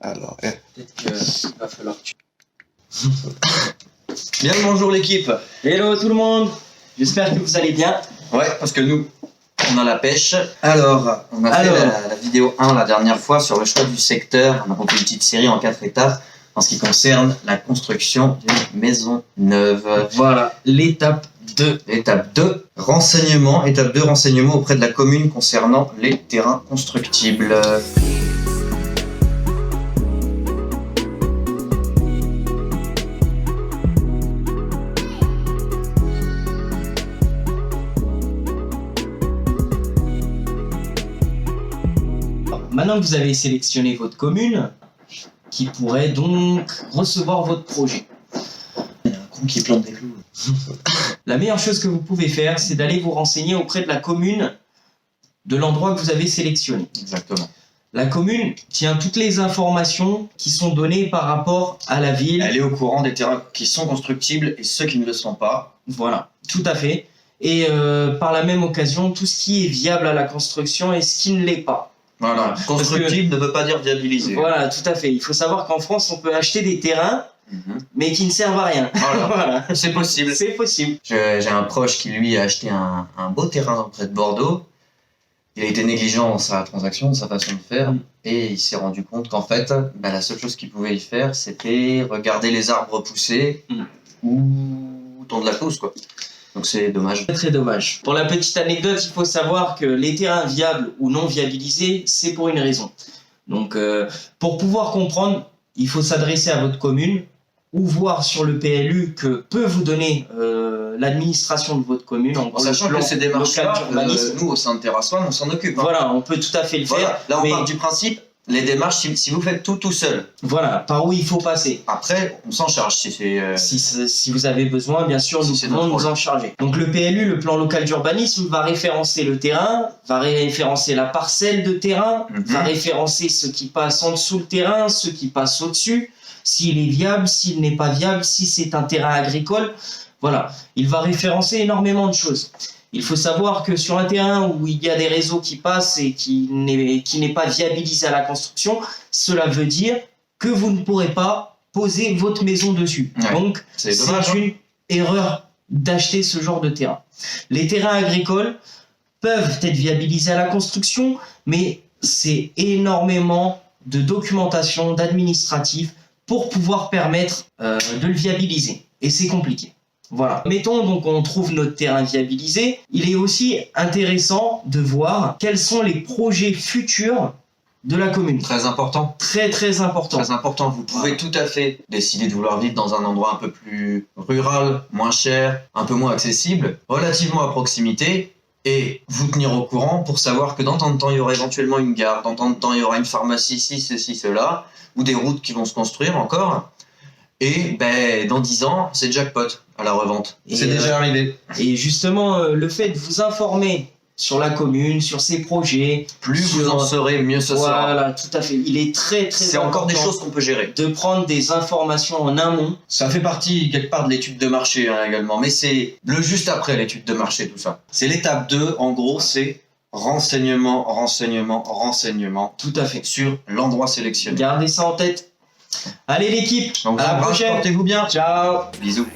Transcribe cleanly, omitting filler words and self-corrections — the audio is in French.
Alors, Peut-être qu'il va falloir que tu... bien le bonjour l'équipe. Hello tout le monde. J'espère que vous allez bien. Ouais, parce que nous, on a la pêche. Alors, on a fait la vidéo 1 la dernière fois sur le choix du secteur. On a fait une petite série en 4 étapes en ce qui concerne la construction d'une maison neuve. Voilà, l'étape 2. Étape 2, renseignement. Étape 2, renseignement auprès de la commune concernant les terrains constructibles. Maintenant que vous avez sélectionné votre commune, qui pourrait donc recevoir votre projet. Il y a un con qui plante des clous. La meilleure chose que vous pouvez faire, c'est d'aller vous renseigner auprès de la commune de l'endroit que vous avez sélectionné. Exactement. La commune tient toutes les informations qui sont données par rapport à la ville. Elle est au courant des terrains qui sont constructibles et ceux qui ne le sont pas. Voilà, tout à fait. Et par la même occasion, tout ce qui est viable à la construction et ce qui ne l'est pas. Voilà. Constructible ne veut pas dire viabilisé. Voilà, tout à fait. Il faut savoir qu'en France, on peut acheter des terrains, mais qui ne servent à rien. Voilà. Voilà. C'est possible. C'est possible. J'ai un proche qui lui a acheté un beau terrain près de Bordeaux. Il a été négligent dans sa transaction, dans sa façon de faire, et il s'est rendu compte qu'en fait, la seule chose qu'il pouvait y faire, c'était regarder les arbres pousser ou tondre la pelouse, quoi. Donc c'est dommage. Très dommage. Pour la petite anecdote, il faut savoir que les terrains viables ou non viabilisés, c'est pour une raison. Donc pour pouvoir comprendre, il faut s'adresser à votre commune ou voir sur le PLU que peut vous donner l'administration de votre commune. En sachant que ces démarches-là, d'urbanisme. nous au sein de Terrace One, on s'en occupe. Voilà, on peut tout à fait le faire. Voilà. Là on part du principe, les démarches, si vous faites tout seul. Voilà, par où il faut passer. Après, on s'en charge si c'est... Si vous avez besoin, bien sûr, nous pouvons nous en charger. Donc le PLU, le plan local d'urbanisme, va référencer le terrain, va référencer la parcelle de terrain, va référencer ce qui passe en dessous le terrain, ce qui passe au-dessus, s'il est viable, s'il n'est pas viable, si c'est un terrain agricole. Voilà, il va référencer énormément de choses. Il faut savoir que sur un terrain où il y a des réseaux qui passent et qui n'est pas viabilisé à la construction, cela veut dire que vous ne pourrez pas poser votre maison dessus. Ouais, donc, c'est une erreur d'acheter ce genre de terrain. Les terrains agricoles peuvent être viabilisés à la construction, mais c'est énormément de documentation, d'administratif pour pouvoir permettre de le viabiliser. Et c'est compliqué. Voilà. Mettons donc on trouve notre terrain viabilisé. Il est aussi intéressant de voir quels sont les projets futurs de la commune. Très important. Très important. Très important. Vous pouvez tout à fait décider de vouloir vivre dans un endroit un peu plus rural, moins cher, un peu moins accessible, relativement à proximité, et vous tenir au courant pour savoir que dans tant de temps il y aura éventuellement une gare, dans tant de temps il y aura une pharmacie, ceci, cela, ou des routes qui vont se construire encore. Et dans 10 ans, c'est jackpot à la revente. C'est déjà arrivé. Et justement, le fait de vous informer sur la commune, sur ses projets... Plus vous en saurez, mieux ce sera. Voilà, tout à fait. Il est très c'est encore des choses qu'on peut gérer. De prendre des informations en amont. Ça fait partie quelque part de l'étude de marché également. Mais c'est le juste après l'étude de marché, tout ça. C'est l'étape 2, en gros, c'est renseignement. Tout à fait. Sur l'endroit sélectionné. Gardez ça en tête. Allez l'équipe, à la prochaine. Portez-vous bien. Ciao. Bisous.